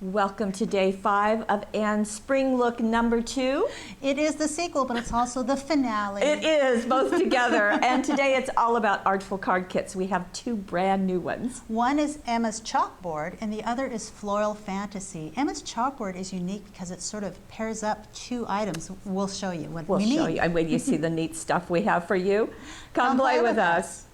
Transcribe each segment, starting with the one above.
Welcome to day 5 of Anne's Spring Look number 2. It is the sequel, but it's also the finale. It is, both together. And today it's all about Artful card kits. We have 2 brand new ones. One is Emma's Chalkboard, and the other is Floral Fantasy. Emma's Chalkboard is unique because it sort of pairs up 2 items. We'll show you what we mean. We'll show you. I'm waiting to see the neat stuff we have for you. Come play with us.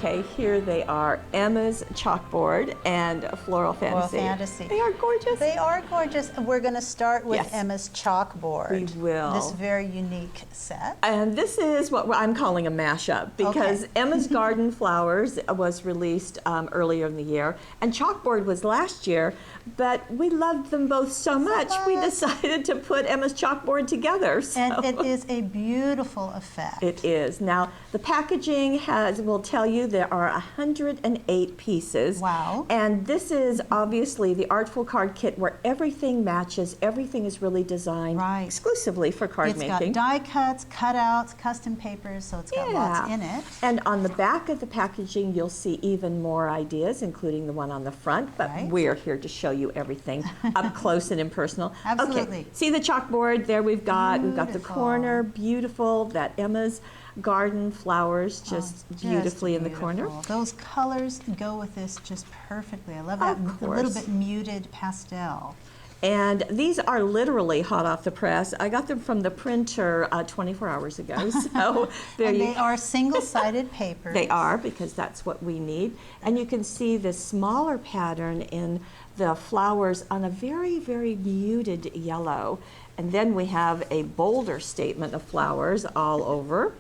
Okay, here they are, Emma's Chalkboard and Floral Fantasy. Floral Fantasy. They are gorgeous. They are gorgeous. We're going to start with Emma's Chalkboard. We will. This very unique set. And this is what I'm calling a mashup because Emma's Garden Flowers was released earlier in the year, and Chalkboard was last year, but we loved them both so much we decided to put Emma's Chalkboard together. So. And it is a beautiful effect. It is. Now, the packaging will tell you there are 108 pieces. Wow. And this is obviously the Artful card kit where everything matches, everything is really designed exclusively for card making. It's got die cuts, cutouts, custom papers, so it's got lots in it. And on the back of the packaging, you'll see even more ideas, including the one on the front, but we're here to show you everything up close and impersonal. Absolutely. Okay, see the Chalkboard there we've got the corner, beautiful, that Emma's Garden Flowers just beautifully in the corner. Those colors go with this just perfectly. I love that a little bit muted pastel. And these are literally hot off the press. I got them from the printer 24 hours ago. So they are single-sided papers. They are, because that's what we need. And you can see the smaller pattern in the flowers on a very, very muted yellow. And then we have a bolder statement of flowers all over.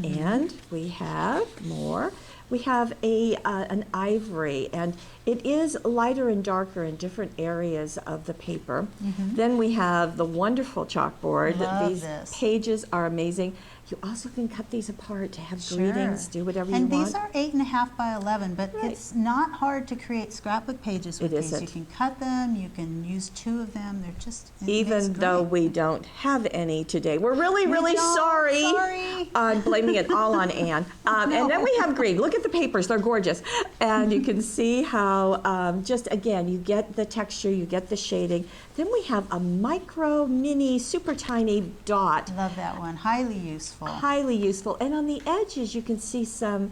And we have more. We have an ivory, and it is lighter and darker in different areas of the paper. Then we have the wonderful Chalkboard. These pages are amazing. You also can cut these apart to have greetings, do whatever you want. And these are 8.5 by 11, but it's not hard to create scrapbook pages with these. You can cut them, you can use 2 of them. They're just even though we don't have any today. We're really, really sorry. I'm blaming it all on Anne. And then we have green. Look at the papers, they're gorgeous. And you can see how, just again, you get the texture, you get the shading. Then we have a micro, mini, super tiny dot. Love that one, highly useful. Highly useful. And on the edges, you can see some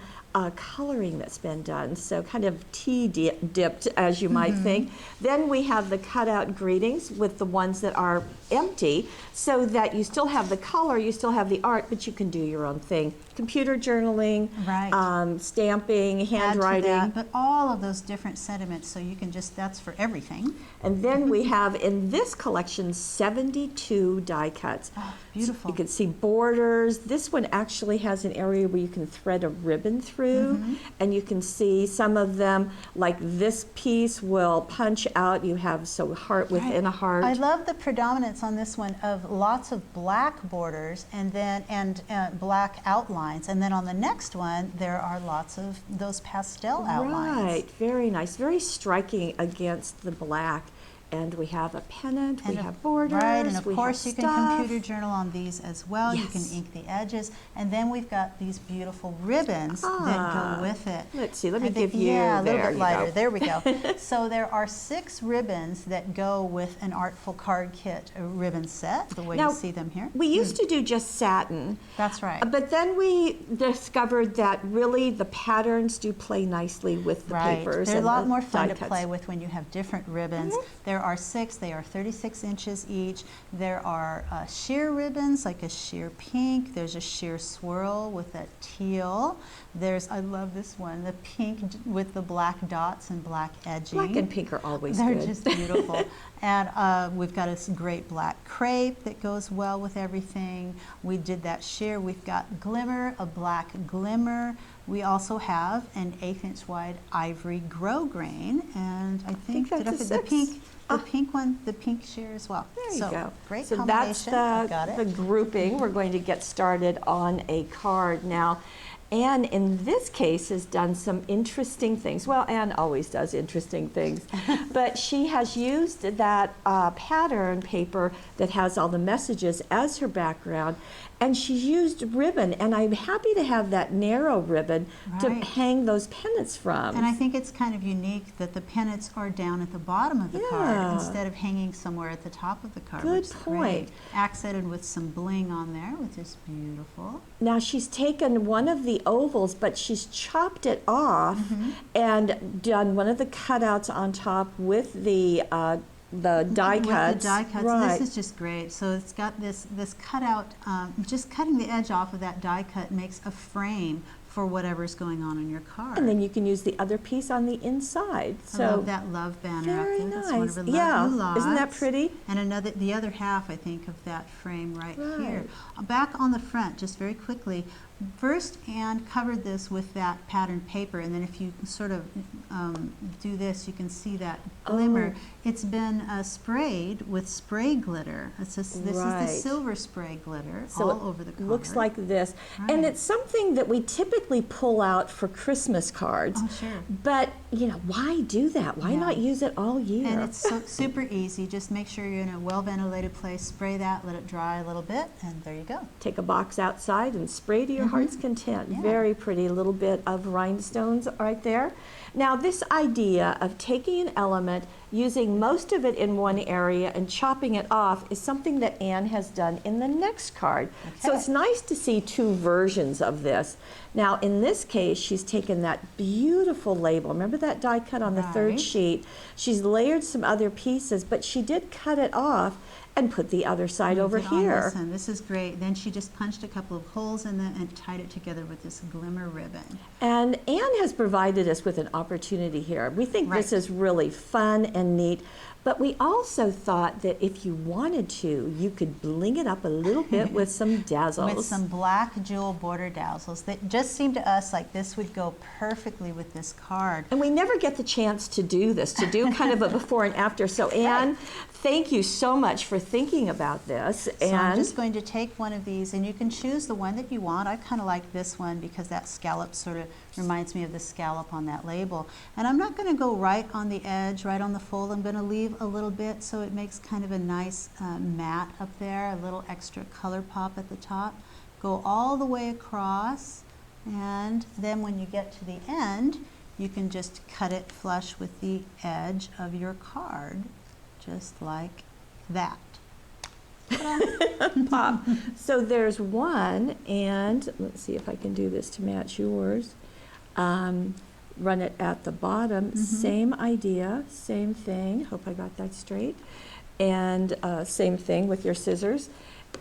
coloring that's been done, so kind of tea-dipped, as you might think. Then we have the cutout greetings with the ones that are empty, so that you still have the color, you still have the art, but you can do your own thing. Computer journaling, stamping, handwriting. Add to that, but all of those different sentiments, so you can just, that's for everything. And then we have, in this collection, 72 die cuts. Oh, beautiful. You can see borders. This one actually has an area where you can thread a ribbon through, and you can see some of them, like this piece will punch out. You have heart within a heart. I love the predominance on this one of lots of black borders and then black outlines, and then on the next one there are lots of those pastel outlines. Right, very nice, very striking against the black. And we have a pennant, we have borders, and of course you can computer journal on these as well. You can ink the edges, and then we've got these beautiful ribbons that go with it. Let's see, let me give you, a little bit lighter, there we go. So there are 6 ribbons that go with an Artful card kit ribbon set, the way you see them here. We used to do just satin. That's right. But then we discovered that really the patterns do play nicely with the papers. They're a lot more fun to play with when you have different ribbons. There are 6, they are 36 inches each. There are sheer ribbons, like a sheer pink. There's a sheer swirl with that teal. There's, I love this one, the pink with the black dots and black edging. Black and pink are always good. They're just beautiful. And we've got a great black crepe that goes well with everything. We did that sheer. We've got glimmer, a black glimmer. We also have an 1/8 inch wide ivory grosgrain, and I think that's the pink one, the pink sheer as well. There you go. Great so combination. That's the grouping. We're going to get started on a card now. Anne, in this case, has done some interesting things. Well, Anne always does interesting things, but she has used that pattern paper that has all the messages as her background, and she's used ribbon, and I'm happy to have that narrow ribbon to Right. hang those pennants from. And I think it's kind of unique that the pennants are down at the bottom of the card Yeah. instead of hanging somewhere at the top of the card. Good which is great. point. Accented with some bling on there, which is beautiful. Now she's taken one of the ovals, but she's chopped it off and done one of the cutouts on top with the die cuts. With the die cuts, Right. this is just great. So it's got this cutout, just cutting the edge off of that die cut makes a frame for whatever's going on in your card. And then you can use the other piece on the inside. I love that love banner very up there. That's one nice. of her Yeah, lovely lots. isn't that pretty? And the other half, I think, of that frame right Right. here. Back on the front, just very quickly, first Anne covered this with that patterned paper, and then if you sort of do this, you can see that glimmer. Oh. It's been sprayed with spray glitter. This is the Right. silver spray glitter So all over the card. looks like this. And Right. it's something that we typically pull out for Christmas cards. Oh, sure. But, why do that? Why Yeah. not use it all year? And it's super easy. Just make sure you're in a well-ventilated place. Spray that, let it dry a little bit, and there you go. Take a box outside and spray to your heart's content. Yeah. Very pretty little bit of rhinestones right there. Now this idea of taking an element, using most of it in one area and chopping it off is something that Anne has done in the next card. So Okay. it's nice to see two versions of this. Now in this case, she's taken that beautiful label. Remember that die cut on the third Right. sheet? She's layered some other pieces, but she did cut it off and put the other side over Put it on here. this one. This is great. Then she just punched a couple of holes in it and tied it together with this glimmer ribbon. And Anne has provided us with an opportunity here. We think this Right. is really fun and neat, but we also thought that if you wanted to, you could bling it up a little bit with some dazzles. With some black jewel border dazzles that just seemed to us like this would go perfectly with this card. And we never get the chance to do this, to do kind of a before and after. So Anne, thank you so much for thinking about this. So I'm And just going to take one of these, and you can choose the one that you want. I kind of like this one because that scallop sort of reminds me of the scallop on that label. And I'm not going to go right on the edge, right on the fold. I'm going to leave a little bit so it makes kind of a nice matte up there, a little extra color pop at the top. Go all the way across, and then when you get to the end, you can just cut it flush with the edge of your card, just like that. pop. So there's one, and let's see if I can do this to match yours. Run it at the bottom. Same idea, same thing. Hope I got that straight. And same thing with your scissors.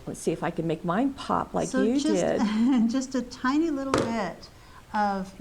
Let's see if I can make mine pop like So you just, did. just a tiny little bit of,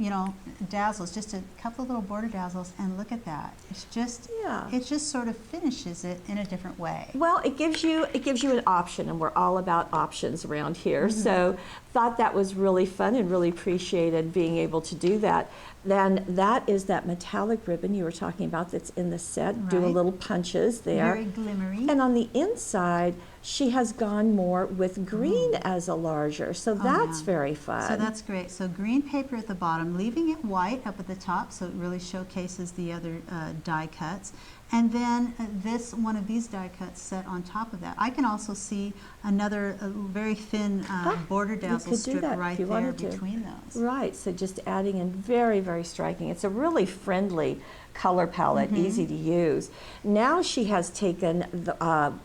dazzles, just a couple of little border dazzles, and look at that. It's just, Yeah. it just sort of finishes it in a different way. Well, it gives you an option, and we're all about options around here. So thought that was really fun and really appreciated being able to do that. Then that is that metallic ribbon you were talking about that's in the set. Do a Right. little punches there. Very glimmery. And on the inside, she has gone more with green as a larger. So that's yeah. very fun. So that's great. So green paper at the bottom, leaving it white up at the top so it really showcases the other die cuts. And then one of these die cuts set on top of that. I can also see another very thin border dazzle could do strip that right if you there wanted to. between those. Right, so just adding in very, very striking. It's a really friendly color palette, easy to use. Now she has taken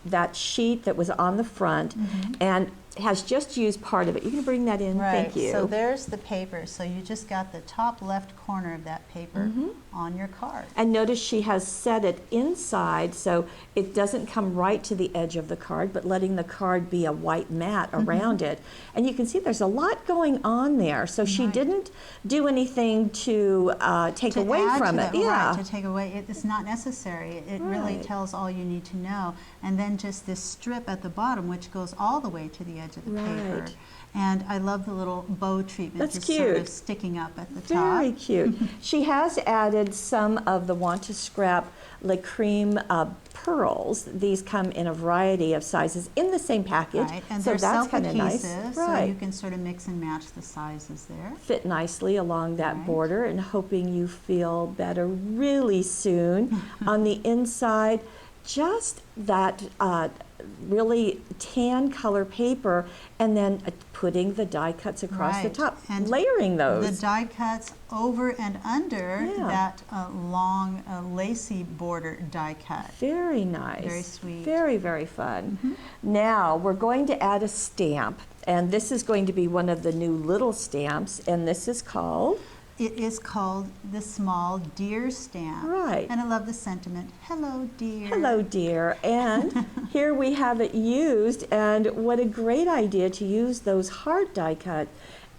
that sheet that was on the front and has just used part of it. You can bring that in, Right, thank you. so there's the paper. So you just got the top left corner of that paper on your card. And notice she has set it inside so it doesn't come right to the edge of the card, but letting the card be a white mat around it. And you can see there's a lot going on there. So she Right. didn't do anything to take To away add from to it. that, Yeah. Right, to take away, it's not necessary. It really Right. tells all you need to know. and then just this strip at the bottom, which goes all the way to the edge of the paper. Right. And I love the little bow treatment, That's just sort of cute. sticking up at the top. Very cute. She has added some of the Want to Scrap Le Creme pearls. These come in a variety of sizes in the same package. Right, and so they're that's kind of nice. self-adhesive, so Right. you can sort of mix and match the sizes there. Fit nicely along that Right. border, and hoping you feel better really soon. On the inside, just that really tan color paper, and then putting the die cuts across the Right. top, And layering those. The die cuts over and under Yeah. that long lacy border die cut. Very nice. Very sweet. Very, very fun. Now, we're going to add a stamp, and this is going to be one of the new little stamps, and this is called? It is called the Small Deer Stamp. Right. And I love the sentiment, hello dear. Hello, dear. And here we have it used, and what a great idea to use those hard die cut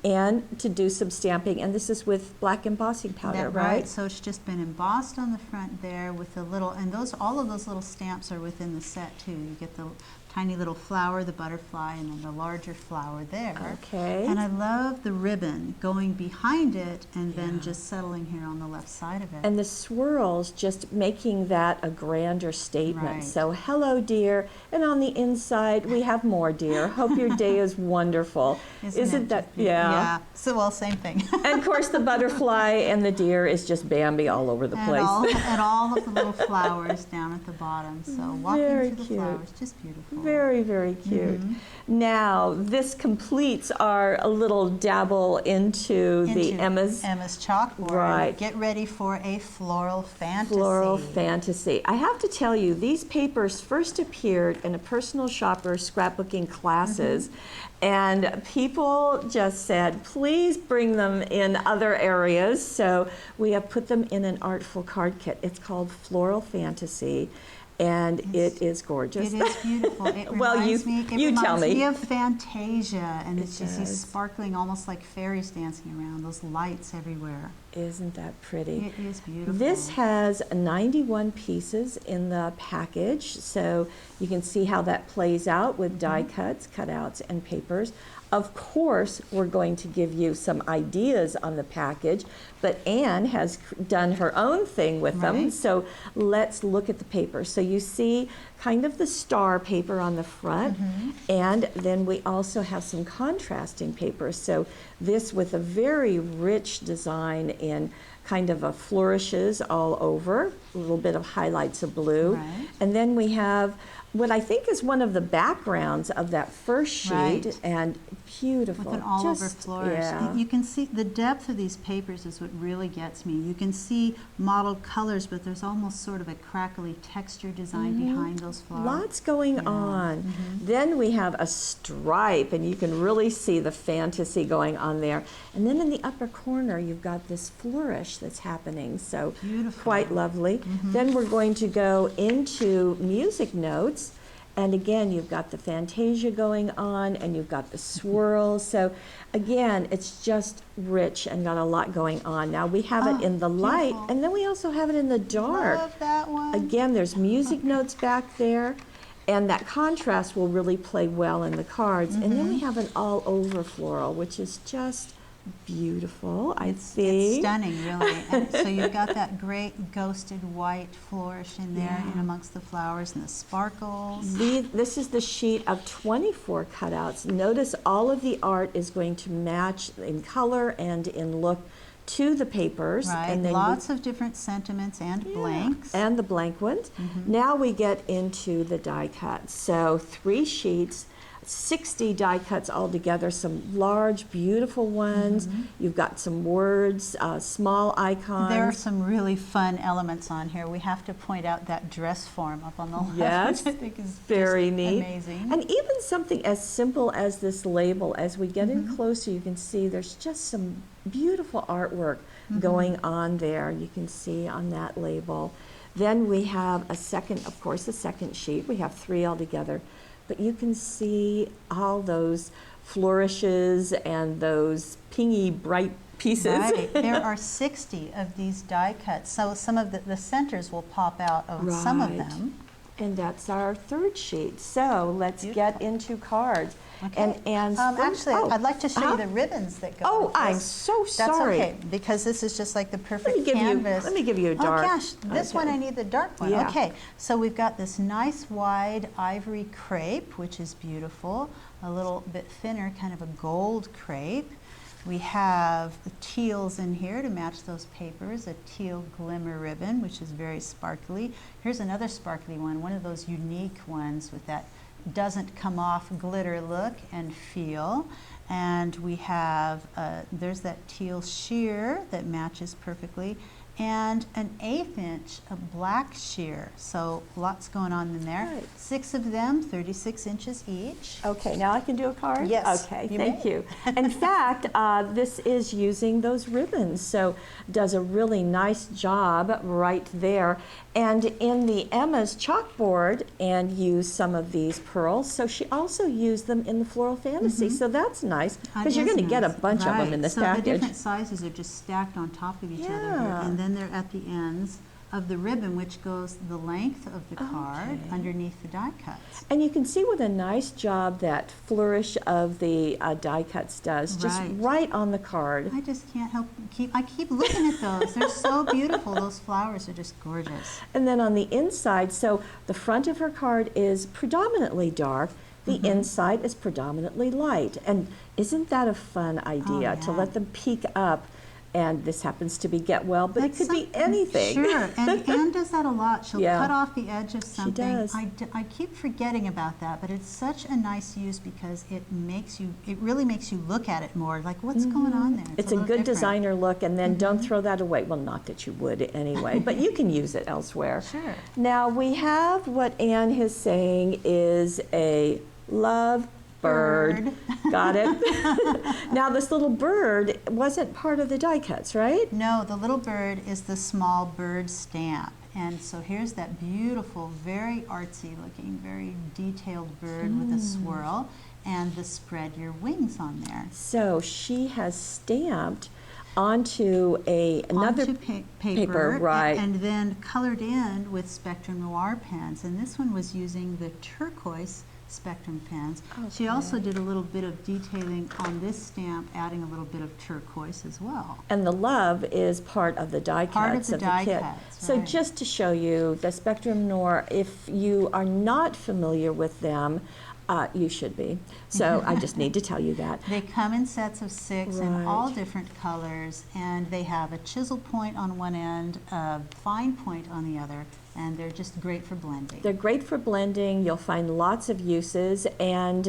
and to do some stamping. And this is with black embossing powder, That, right? So it's just been embossed on the front there with the little, and all of those little stamps are within the set too. You get the tiny little flower, the butterfly, and then the larger flower there. Okay. And I love the ribbon going behind it and then Yeah. just settling here on the left side of it. And the swirls just making that a grander statement. Right. So, hello, dear. And on the inside, we have more, dear. Hope your day is wonderful. Isn't it that? just beautiful? Yeah. So, well, same thing. And of course, the butterfly and the deer is just Bambi all over the place. And all of the little flowers down at the bottom. So walking Very through the cute. flowers, just beautiful. Very, very cute. Now, this completes our little dabble into the Emma's Chalkboard. Right. Get ready for a floral fantasy. Floral Fantasy. I have to tell you, these papers first appeared in a personal shopper scrapbooking classes, and people just said, please bring them in other areas. So we have put them in an Artful card kit. It's called Floral Fantasy, and it is gorgeous. It is beautiful. It Well, reminds you- me, it you tell reminds me. me of Fantasia, and it's just these does. sparkling, almost like fairies dancing around, those lights everywhere. Isn't that pretty? It is beautiful. This has 91 pieces in the package, so you can see how that plays out with die cuts, cutouts, and papers. Of course, we're going to give you some ideas on the package, but Anne has done her own thing with them, Right. so let's look at the paper. So you see kind of the star paper on the front, and then we also have some contrasting paper. So this with a very rich design in kind of a flourishes all over, a little bit of highlights of blue. Right. And then we have what I think is one of the backgrounds of that first sheet, Right. and beautiful. With an all-over Just- flourish. Yeah. You can see the depth of these papers is what really gets me. You can see mottled colors, but there's almost sort of a crackly texture design behind those flowers. Lots going Yeah. on. Then we have a stripe, and you can really see the fantasy going on there. And then in the upper corner, you've got this flourish that's happening. So Beautiful. quite lovely. Then we're going to go into music notes. And again, you've got the Fantasia going on, and you've got the swirls. So again, it's just rich and got a lot going on. Now we have it Oh, in the light, beautiful. and then we also have it in the dark. Love that one. Again, there's music notes back there, and that contrast will really play well in the cards. And then we have an all-over floral, which is just beautiful, I think. It's stunning, really. And so you've got that great ghosted white flourish in there Yeah. in amongst the flowers and the sparkles. This is the sheet of 24 cutouts. Notice all of the art is going to match in color and in look to the papers. Right, And then lots of different sentiments and blanks. And the blank ones. Now we get into the die cuts. So 3 sheets, 60 die cuts altogether, some large, beautiful ones. You've got some words, small icons. There are some really fun elements on here. We have to point out that dress form up on the left, Yes, which I think is very just neat. amazing. And even something as simple as this label, as we get in closer, you can see there's just some beautiful artwork going on there. You can see on that label. Then we have a second sheet. We have 3 altogether. But you can see all those flourishes and those pingy bright pieces. Right. There are 60 of these die cuts. So some of the centers will pop out of some of Right. them. And that's our third sheet. So let's get into cards. Okay. And actually, oh, I'd like to show you the ribbons that go Oh, with this. I'm so sorry. That's okay, because this is just like the perfect canvas. Let me give you a dark. Oh gosh, this one I need the dark one. Yeah. Okay, so we've got this nice wide ivory crepe, which is beautiful. A little bit thinner, kind of a gold crepe. We have the teals in here to match those papers, a teal glimmer ribbon, which is very sparkly. Here's another sparkly one of those unique ones with that doesn't come off glitter look and feel. And we have, there's that teal sheer that matches perfectly, and an 1/8 inch of black sheer. So lots going on in there. Right. 6 of them, 36 inches each. Okay, now I can do a card? Yes, Okay, you thank may. you. In fact, this is using those ribbons, so does a really nice job right there. And in the Emma's chalkboard, and used some of these pearls, so she also used them in the Floral Fantasy, so that's nice, because you're going to get a bunch of them in this so package. the different sizes are just stacked on top of each other here, Yeah. and then they're at the ends of the ribbon, which goes the length of the card Okay. underneath the die cuts. And you can see what a nice job that flourish of the die cuts does, just Right. right on the card. I just can't help I keep looking at those. They're so beautiful. Those flowers are just gorgeous. And then on the inside, so the front of her card is predominantly dark, the inside is predominantly light. And isn't that a fun idea to yeah. let them peek up? And this happens to be Get Well, but That's it could be anything. Sure, and Anne does that a lot. She'll Yeah. cut off the edge of something. does. I keep forgetting about that, but it's such a nice use because it really makes you look at it more, like what's going on there. It's a little good different. designer look, and then don't throw that away. Well, not that you would anyway, but you can use it elsewhere. Sure. Now we have what Anne is saying is a love bird. Got it? Now this little bird wasn't part of the die cuts, right? No, the little bird is the small bird stamp. And so here's that beautiful, very artsy looking, very detailed bird with a swirl and the spread your wings on there. So she has stamped onto another Onto paper, right? and then colored in with Spectrum Noir pens. And this one was using the turquoise Spectrum pens. She also did a little bit of detailing on this stamp, adding a little bit of turquoise as well. And the love is part of the die cuts Part of the die kit. cuts, So right. just to show you, the Spectrum Noir, if you are not familiar with them, you should be. So I just need to tell you that. They come in sets of 6 in all Right. different colors, and they have a chisel point on one end, a fine point on the other, and they're just great for blending. They're great for blending. You'll find lots of uses, and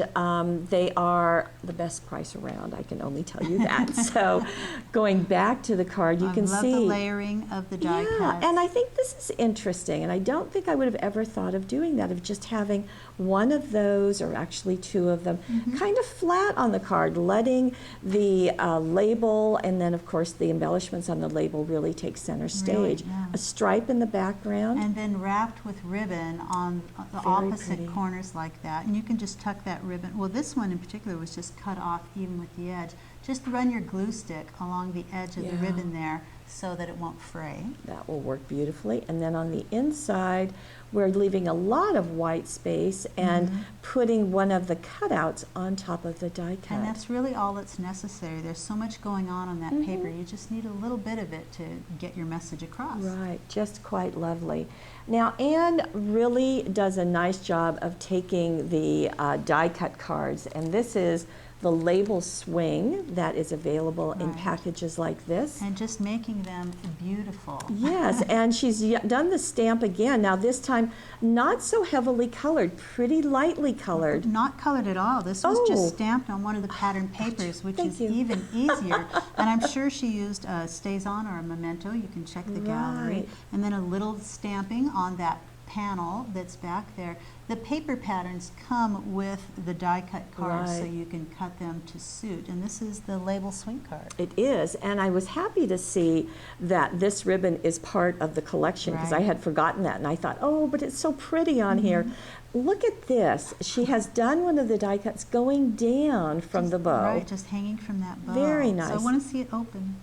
they are the best price around. I can only tell you that. So going back to the card, you can I love see the layering of the die cuts. and I think this is interesting, and I don't think I would have ever thought of doing that, of just having one of those, or actually 2 of them, kind of flat on the card, letting the label, and then of course the embellishments on the label really take center stage. yeah. A stripe in the background. And then wrapped with ribbon on the Very opposite pretty. corners like that. And you can just tuck that ribbon. Well, this one in particular was just cut off even with the edge. Just run your glue stick along the edge of the Yeah. ribbon there so that it won't fray. That will work beautifully. And then on the inside, we're leaving a lot of white space and putting one of the cutouts on top of the die cut. And that's really all that's necessary. There's so much going on that paper. You just need a little bit of it to get your message across. Right, just quite lovely. Now, Anne really does a nice job of taking the die cut cards, and this is the label swing that is available in Right. packages like this. And just making them beautiful. Yes, and she's done the stamp again. Now this time, not so heavily colored, pretty lightly colored. Not colored at all. This was Oh. just stamped on one of the pattern papers, which Thank is you. even easier. And I'm sure she used a Stays On or a Memento. You can check the gallery. Right. And then a little stamping on that panel that's back there. The paper patterns come with the die cut cards, so Right. you can cut them to suit. And this is the label swing card. It is, and I was happy to see that this ribbon is part of the collection, because I Right. had forgotten that, and I thought, oh, but it's so pretty on here. Look at this. She has done one of the die cuts going down from the bow. Right, just hanging from that bow. Very So nice. I want to see it open.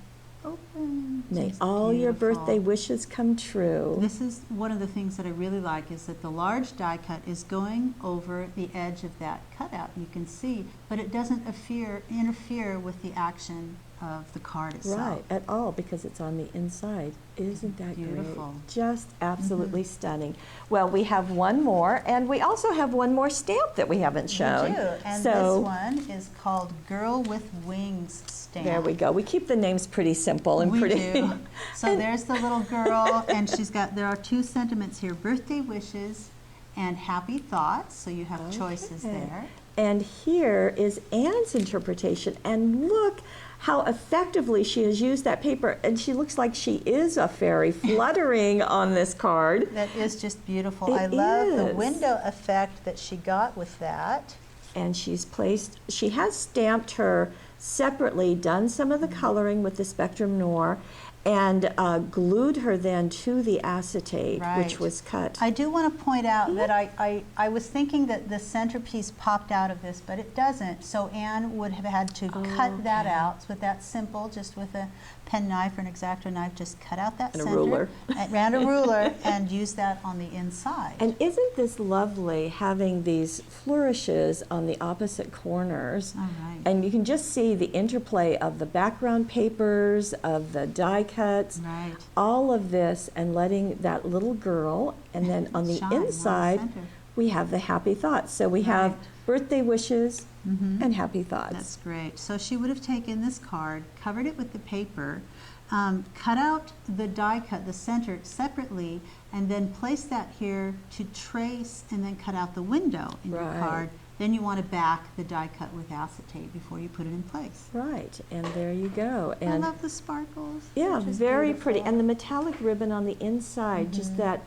open. May Just all your beautiful. birthday wishes come true. This is one of the things that I really like, is that the large die cut is going over the edge of that cutout, you can see, but it doesn't interfere with the action of the card itself. Right, at all, because it's on the inside. Isn't that Beautiful. great? Just absolutely stunning. Well, we have one more, and we also have one more stamp that we haven't shown. We do, and So, this one is called Girl with Wings stamp. there we go. We keep the names pretty simple and We pretty. do. So there's the little girl, and there are 2 sentiments here, birthday wishes and happy thoughts, so you have choices Okay. there. And here is Anne's interpretation, and look how effectively she has used that paper, and she looks like she is a fairy fluttering on this card. That is just beautiful. It I love the is. window effect that she got with that. And she has stamped her separately, done some of the coloring with the Spectrum Noir, and glued her then to the acetate, Right. which was cut. I do want to point out that I was thinking that the centerpiece popped out of this, but it doesn't. So Anne would have had to cut that Okay. out with that simple, just with a pen knife or an X-Acto knife, just cut out that And a center. ruler. And a ruler, and use that on the inside. And isn't this lovely, having these flourishes on the opposite corners? All right. And you can just see the interplay of the background papers, of the die cuts, Right. all of this, and letting that little girl, and then on the Shine on the inside, center. we have the happy thoughts. So we have Right. birthday wishes Mhm. and happy thoughts. That's great. So she would have taken this card, covered it with the paper, cut out the die cut, the center, separately, and then place that here to trace, and then cut out the window in your Right. card. Then you want to back the die cut with acetate before you put it in place. Right, and there you go. I And love the sparkles. yeah, They're just very pretty. beautiful. And the metallic ribbon on the inside, just that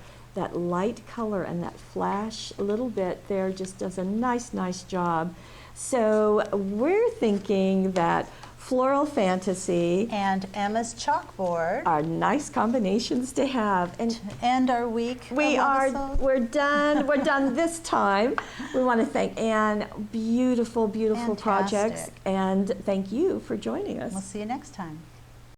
light color and that flash a little bit there just does a nice job. So we're thinking that Floral Fantasy And Emma's Chalkboard. are nice combinations to have. And To end our week. we of are, episodes. we're done this time. We want to thank Anne. Beautiful projects. Fantastic. And thank you for joining us. We'll see you next time.